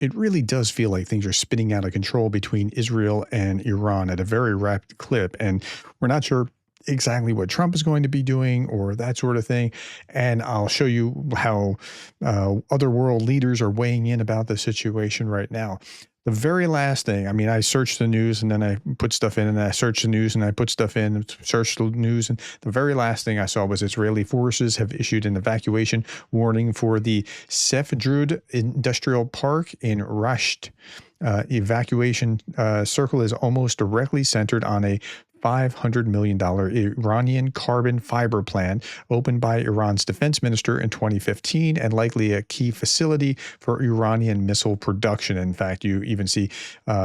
It really does feel like things are spinning out of control between Israel and Iran at a very rapid clip. And we're not sure exactly what Trump is going to be doing or that sort of thing. And I'll show you how other world leaders are weighing in about the situation right now. The very last thing, I mean, I searched the news and then I put stuff in, and I searched the news and I put stuff in, and searched the news. And the very last thing I saw was Israeli forces have issued an evacuation warning for the Sefdrud Industrial Park in Rasht. Evacuation circle is almost directly centered on a $500 million Iranian carbon fiber plant opened by Iran's defense minister in 2015, and likely a key facility for Iranian missile production. In fact, you even see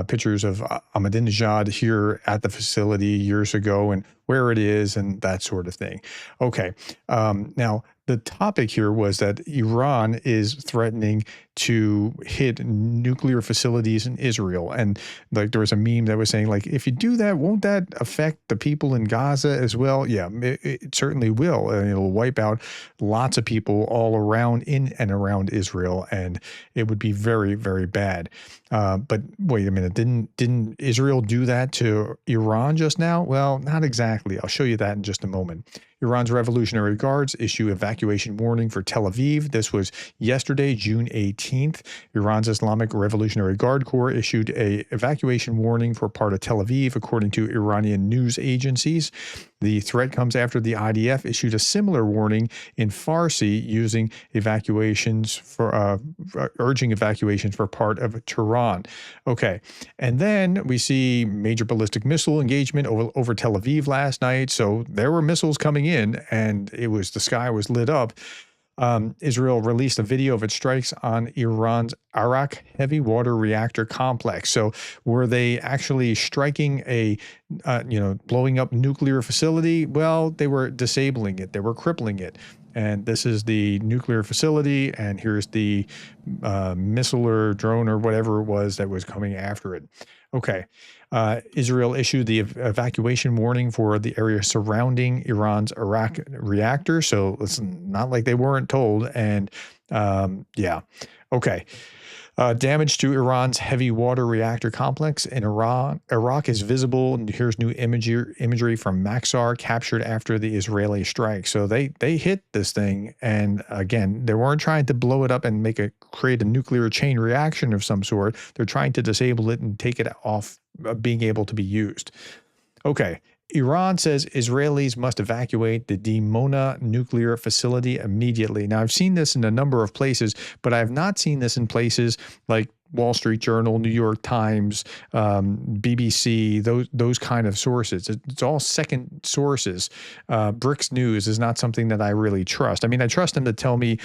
pictures of Ahmadinejad here at the facility years ago and where it is and that sort of thing. Okay, now the topic here was that Iran is threatening to hit nuclear facilities in Israel. And like there was a meme that was saying, like, if you do that, won't that affect the people in Gaza as well? Yeah, it certainly will. And it'll wipe out lots of people all around, in and around Israel. And it would be very, very bad. But wait a minute, didn't Israel do that to Iran just now? Well, not exactly. I'll show you that in just a moment. Iran's Revolutionary Guards issue evacuation warning for Tel Aviv. This was yesterday, June 18th. Iran's Islamic Revolutionary Guard Corps issued a evacuation warning for part of Tel Aviv, according to Iranian news agencies. The threat comes after the IDF issued a similar warning in Farsi, using evacuations for urging evacuations for part of Tehran. Okay, and then we see major ballistic missile engagement over Tel Aviv last night. So there were missiles coming in, and the sky was lit up. Israel released a video of its strikes on Iran's Arak heavy water reactor complex. So were they actually striking blowing up nuclear facility? Well, they were disabling it. They were crippling it. And this is the nuclear facility, and here's the missile or drone or whatever it was that was coming after it. Okay. Israel issued the evacuation warning for the area surrounding Iran's Arak reactor. So it's not like they weren't told. And yeah. Okay. Damage to Iran's heavy water reactor complex in Iraq is visible. And here's new imagery from Maxar captured after the Israeli strike. So they hit this thing, and again, they weren't trying to blow it up and create a nuclear chain reaction of some sort. They're trying to disable it and take it off being able to be used. Okay. Iran says Israelis must evacuate the Dimona nuclear facility immediately. Now, I've seen this in a number of places, but I have not seen this in places like Wall Street Journal, New York Times, BBC, those kind of sources. It's all second sources. Bricks News is not something that I really trust. I mean, I trust them to tell me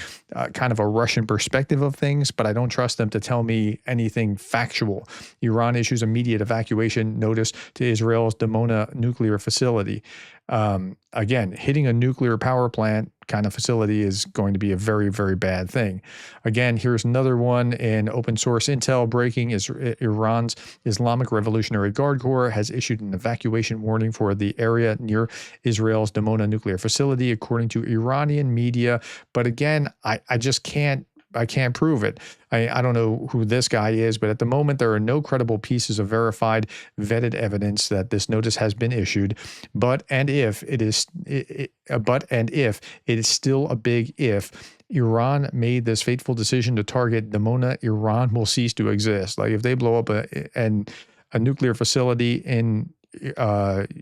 kind of a Russian perspective of things, but I don't trust them to tell me anything factual. Iran issues immediate evacuation notice to Israel's Dimona nuclear facility. Again, hitting a nuclear power plant kind of facility is going to be a very, very bad thing. Again, here's another one in open source intel breaking. Iran's Islamic Revolutionary Guard Corps has issued an evacuation warning for the area near Israel's Dimona nuclear facility, according to Iranian media. But again, I just can't prove it. I don't know who this guy is, but at the moment there are no credible pieces of verified, vetted evidence that this notice has been issued. But if it is still a big if, Iran made this fateful decision to target Dimona, Iran will cease to exist. Like if they blow up a nuclear facility in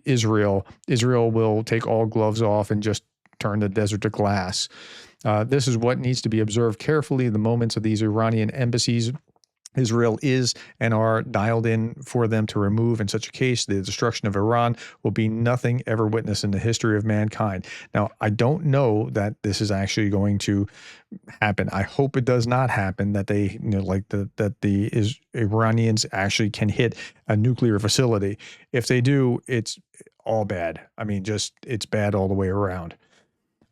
Israel will take all gloves off and just turn the desert to glass. This is what needs to be observed carefully. The moments of these Iranian embassies Israel is and are dialed in for them to remove. In such a case, the destruction of Iran will be nothing ever witnessed in the history of mankind. Now, I don't know that this is actually going to happen. I hope it does not happen, that they, that the Iranians actually can hit a nuclear facility. If they do, it's all bad. I mean, it's bad all the way around.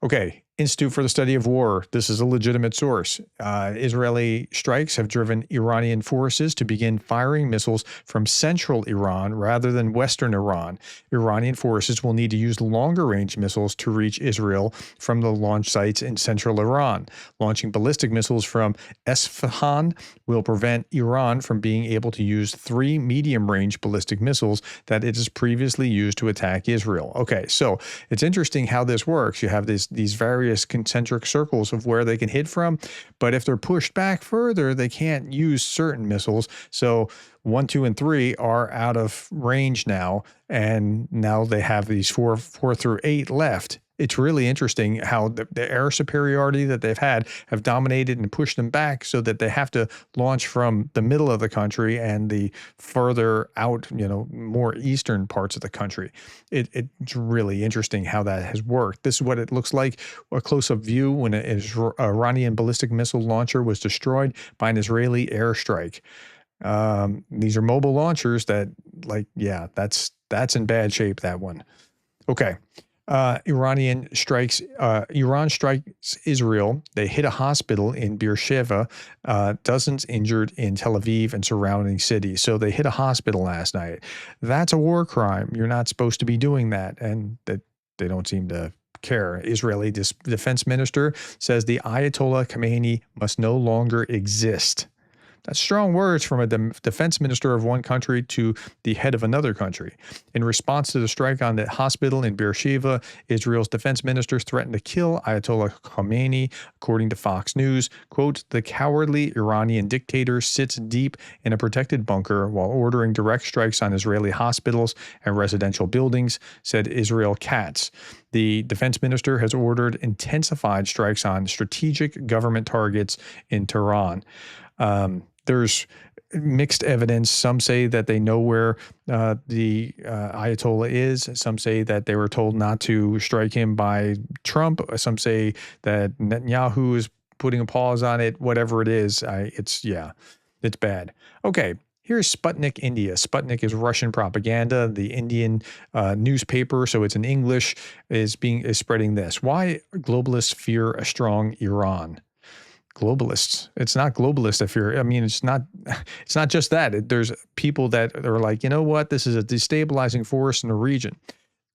Okay. Institute for the Study of War. This is a legitimate source. Israeli strikes have driven Iranian forces to begin firing missiles from central Iran rather than western Iran. Iranian forces will need to use longer-range missiles to reach Israel from the launch sites in central Iran. Launching ballistic missiles from Esfahan will prevent Iran from being able to use 3 medium-range ballistic missiles that it has previously used to attack Israel. Okay, so it's interesting how this works. You have these various concentric circles of where they can hit from, but if they're pushed back further, they can't use certain missiles. So 1, 2, and 3 are out of range now, and now they have these 4 through 8 left. It's really interesting how the air superiority that they've had have dominated and pushed them back so that they have to launch from the middle of the country and the further out, more eastern parts of the country. It's really interesting how that has worked. This is what it looks like, a close-up view when an Iranian ballistic missile launcher was destroyed by an Israeli airstrike. These are mobile launchers that, that's in bad shape, that one. Okay. Iran strikes Israel. They hit a hospital in Beersheba, dozens injured in Tel Aviv and surrounding cities. So they hit a hospital last night. That's a war crime. You're not supposed to be doing that. And that they don't seem to care. Israeli defense minister says the Ayatollah Khamenei must no longer exist. That's strong words from a defense minister of one country to the head of another country. In response to the strike on the hospital in Beersheba, Israel's defense ministers threatened to kill Ayatollah Khamenei, according to Fox News. Quote, the cowardly Iranian dictator sits deep in a protected bunker while ordering direct strikes on Israeli hospitals and residential buildings, said Israel Katz. The defense minister has ordered intensified strikes on strategic government targets in Tehran. There's mixed evidence. Some say that they know where the Ayatollah is. Some say that they were told not to strike him by Trump. Some say that Netanyahu is putting a pause on it. Whatever it is, it's bad. Okay. Here's Sputnik India. Sputnik is Russian propaganda. The Indian newspaper, so it's in English, is spreading this. Why globalists fear a strong Iran? Globalists. It's not globalists that fear. I mean, it's not just that. There's people that are like, you know what? This is a destabilizing force in the region.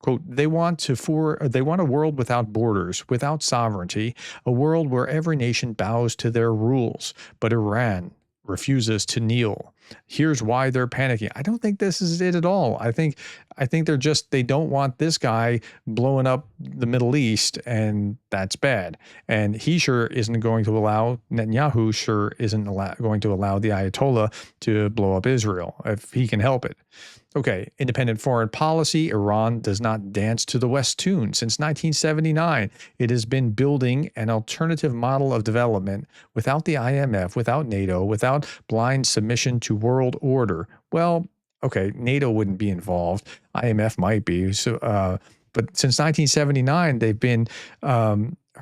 Quote, they want a world without borders, without sovereignty, a world where every nation bows to their rules, but Iran refuses to kneel. Here's why they're panicking. I don't think this is it at all. I think they don't want this guy blowing up the Middle East, and that's bad. And he sure isn't going to allow, Netanyahu sure isn't going to allow the Ayatollah to blow up Israel if he can help it. Okay, independent foreign policy. Iran does not dance to the West tune. Since 1979, it has been building an alternative model of development without the IMF, without NATO, without blind submission to world order. Well, okay, NATO wouldn't be involved. IMF might be. So, but since 1979, they've been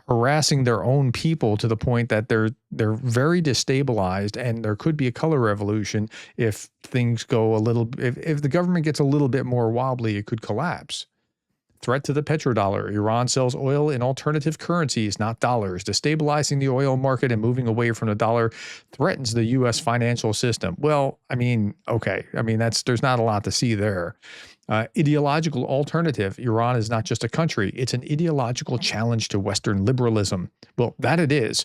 harassing their own people to the point that they're very destabilized, and there could be a color revolution if things go if the government gets a little bit more wobbly, it could collapse. Threat to the petrodollar. Iran sells oil in alternative currencies, not dollars. Destabilizing the oil market and moving away from the dollar threatens the U.S. financial system. Well, I mean, okay. I mean, there's not a lot to see there. Ideological alternative. Iran is not just a country. It's an ideological challenge to Western liberalism. Well, that it is,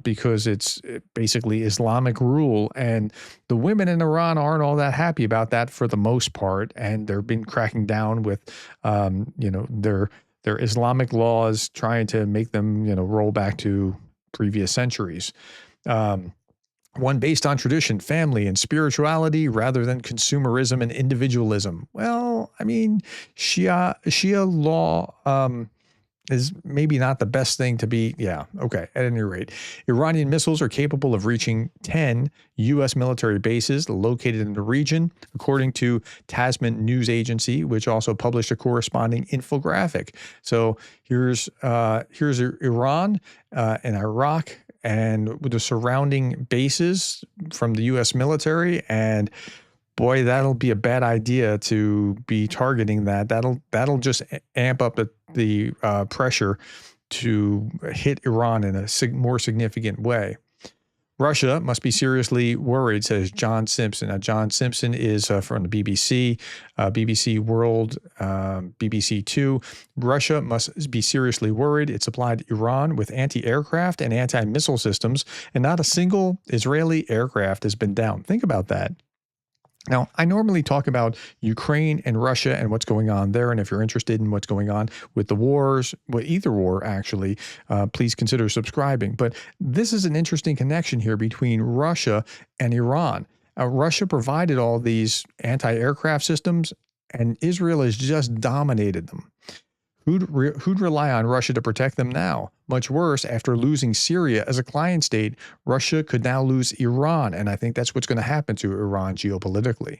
because it's basically Islamic rule. And the women in Iran aren't all that happy about that for the most part. And they've been cracking down with, their Islamic laws, trying to make them, roll back to previous centuries. One based on tradition, family, and spirituality rather than consumerism and individualism. Well, I mean, Shia law is maybe not the best thing to be. Yeah, okay, at any rate. Iranian missiles are capable of reaching 10 U.S. military bases located in the region, according to Tasman News Agency, which also published a corresponding infographic. So here's Iran and Iraq, and with the surrounding bases from the U.S. military, and boy, that'll be a bad idea to be targeting that. That'll just amp up the pressure to hit Iran in a more significant way. Russia must be seriously worried, says John Simpson. Now, John Simpson is from the BBC, BBC World, BBC Two. Russia must be seriously worried. It supplied Iran with anti-aircraft and anti-missile systems, and not a single Israeli aircraft has been down. Think about that. Now, I normally talk about Ukraine and Russia and what's going on there. And if you're interested in what's going on with the wars, well, either war, actually, please consider subscribing. But this is an interesting connection here between Russia and Iran. Russia provided all these anti-aircraft systems, and Israel has just dominated them. Who'd rely on Russia to protect them now? Much worse, after losing Syria as a client state, Russia could now lose Iran, and I think that's what's going to happen to Iran geopolitically.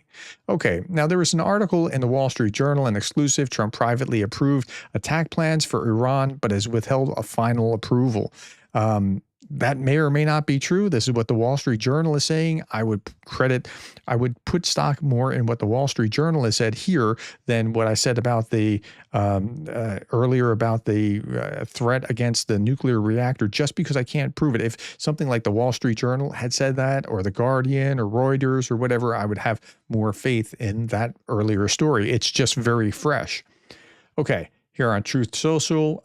Okay, now there was an article in the Wall Street Journal, an exclusive. Trump privately approved attack plans for Iran, but has withheld a final approval. That may or may not be true. This is what the Wall Street Journal is saying. I would put stock more in what the Wall Street Journal has said here than what I said about the earlier about the threat against the nuclear reactor, just because I can't prove it. If something like the Wall Street Journal had said that, or the Guardian or Reuters or whatever, I would have more faith in that earlier story. It's just very fresh. Okay. Here on Truth Social,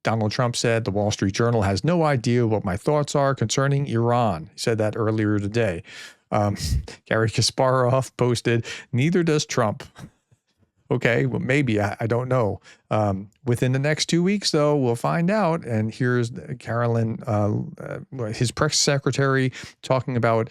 Donald Trump said the Wall Street Journal has no idea what my thoughts are concerning Iran. He said that earlier today. Gary Kasparov posted, neither does Trump. Okay, well, maybe, I don't know. Within the next 2 weeks, though, we'll find out. And here's Carolyn, his press secretary, talking about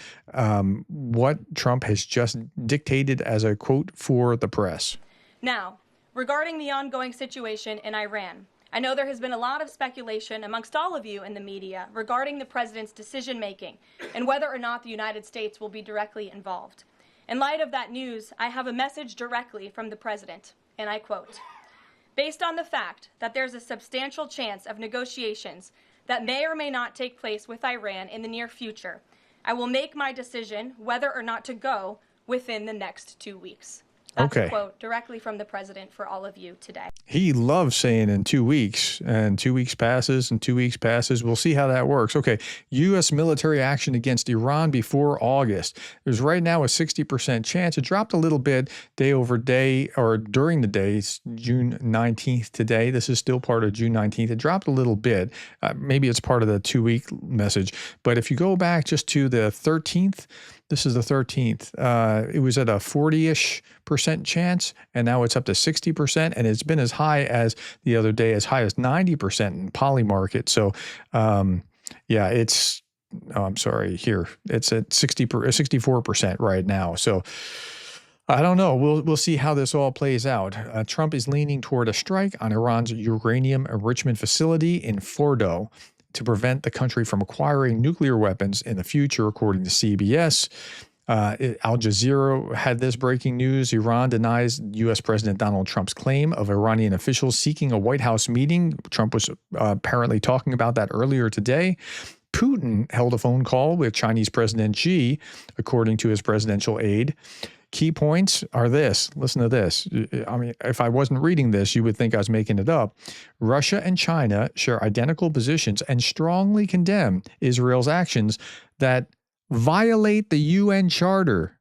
what Trump has just dictated as a quote for the press. Now, regarding the ongoing situation in Iran, I know there has been a lot of speculation amongst all of you in the media regarding the president's decision-making and whether or not the United States will be directly involved. In light of that news, I have a message directly from the president, and I quote, "Based on the fact that there's a substantial chance of negotiations that may or may not take place with Iran in the near future, I will make my decision whether or not to go within the next 2 weeks." That's a quote directly from the president for all of you today. He loves saying in 2 weeks, and 2 weeks passes and 2 weeks passes. We'll see how that works. Okay, U.S. military action against Iran before August. There's right now a 60% chance. It dropped a little bit day over day, or during the day. It's June 19th today. This is still part of June 19th. It dropped a little bit. Maybe it's part of the 2-week message. But if you go back just to the 13th, this is the 13th. It was at a 40-ish% chance, and now it's up to 60%, and it's been as high as the other day, as high as 90% in Polymarket. So, yeah, it's, oh, I'm sorry, here. It's at 64% right now. So, I don't know. We'll see how this all plays out. Trump is leaning toward a strike on Iran's uranium enrichment facility in Fordo to prevent the country from acquiring nuclear weapons in the future, according to CBS. Al Jazeera had this breaking news. Iran denies U.S. President Donald Trump's claim of Iranian officials seeking a White House meeting. Trump was apparently talking about that earlier today. Putin held a phone call with Chinese President Xi, according to his presidential aide. Key points are this. Listen to this. I mean, if I wasn't reading this, you would think I was making it up. Russia and China share identical positions and strongly condemn Israel's actions that violate the UN Charter.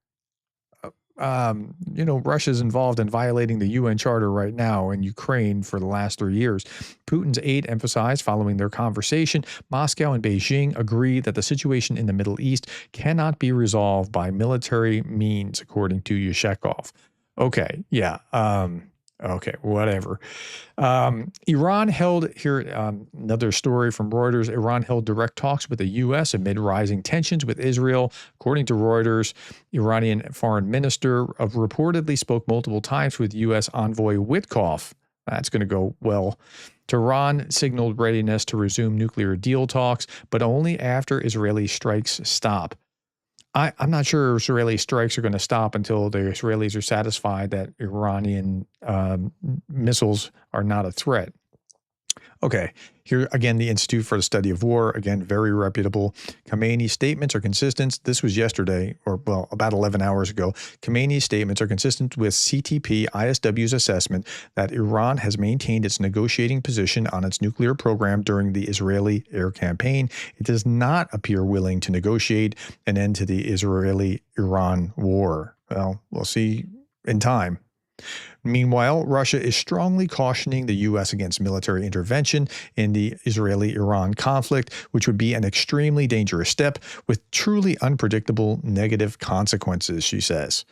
You know, Russia's involved in violating the UN Charter right now in Ukraine for the last 3 years. Putin's aide emphasized following their conversation, Moscow and Beijing agree that the situation in the Middle East cannot be resolved by military means, according to Yushakov. Okay, yeah. Okay, whatever. Iran held, here, another story from Reuters. Iran held direct talks with the U.S. amid rising tensions with Israel. According to Reuters, Iranian foreign minister reportedly spoke multiple times with U.S. envoy Witkoff. That's going to go well. Tehran signaled readiness to resume nuclear deal talks, but only after Israeli strikes stop. I'm not sure Israeli strikes are going to stop until the Israelis are satisfied that Iranian missiles are not a threat. Okay, here again, the Institute for the Study of War, again, very reputable. Khamenei's statements are consistent. This was yesterday, or well, about 11 hours ago. Khamenei's statements are consistent with CTP ISW's assessment that Iran has maintained its negotiating position on its nuclear program during the Israeli air campaign. It does not appear willing to negotiate an end to the Israeli-Iran war. Well, we'll see in time. Meanwhile, Russia is strongly cautioning the U.S. against military intervention in the Israeli-Iran conflict, which would be an extremely dangerous step with truly unpredictable negative consequences, she says.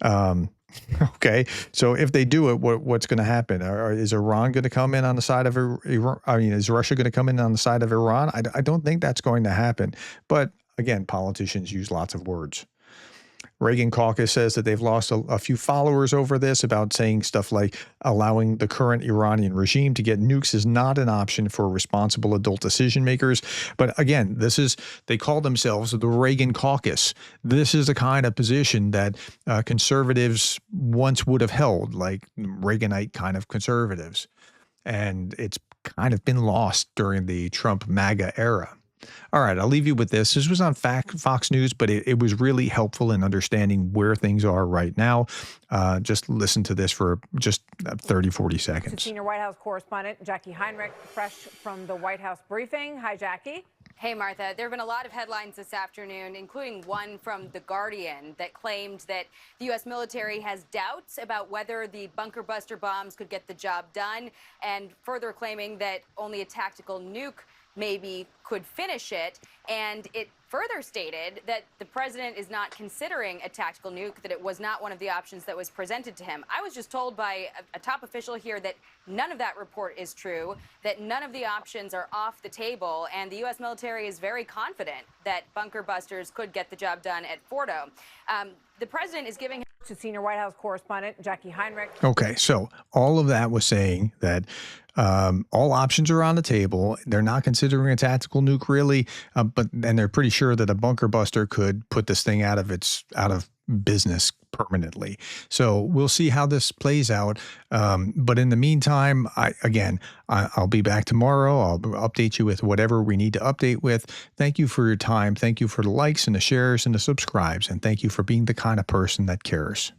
Okay, so if they do it, what's going to happen? Is Iran going to come in on the side of Iran? I mean, is Russia going to come in on the side of Iran? I don't think that's going to happen. But again, politicians use lots of words. Reagan Caucus says that they've lost a few followers over this, about saying stuff like allowing the current Iranian regime to get nukes is not an option for responsible adult decision makers. But again, they call themselves the Reagan Caucus. This is the kind of position that conservatives once would have held, like Reaganite kind of conservatives. And it's kind of been lost during the Trump MAGA era. All right, I'll leave you with this. This was on Fox News, but it was really helpful in understanding where things are right now. Just listen to this for just 30, 40 seconds. Senior White House correspondent Jackie Heinrich, fresh from the White House briefing. Hi, Jackie. Hey, Martha. There have been a lot of headlines this afternoon, including one from The Guardian that claimed that the U.S. military has doubts about whether the bunker buster bombs could get the job done, and further claiming that only a tactical nuke maybe could finish it. And it further stated that the president is not considering a tactical nuke, that it was not one of the options that was presented to him. I was just told by a top official here that none of that report is true, that none of the options are off the table, and the U.S. military is very confident that bunker busters could get the job done at Fordo. The president is giving to senior White House correspondent Jackie Heinrich. Okay, so all of that was saying that all options are on the table. They're not considering a tactical nuke really, and they're pretty sure that a bunker buster could put this thing out of business permanently. So we'll see how this plays out. But in the meantime, I'll be back tomorrow. I'll update you with whatever we need to update with. Thank you for your time. Thank you for the likes and the shares and the subscribes. And thank you for being the kind of person that cares.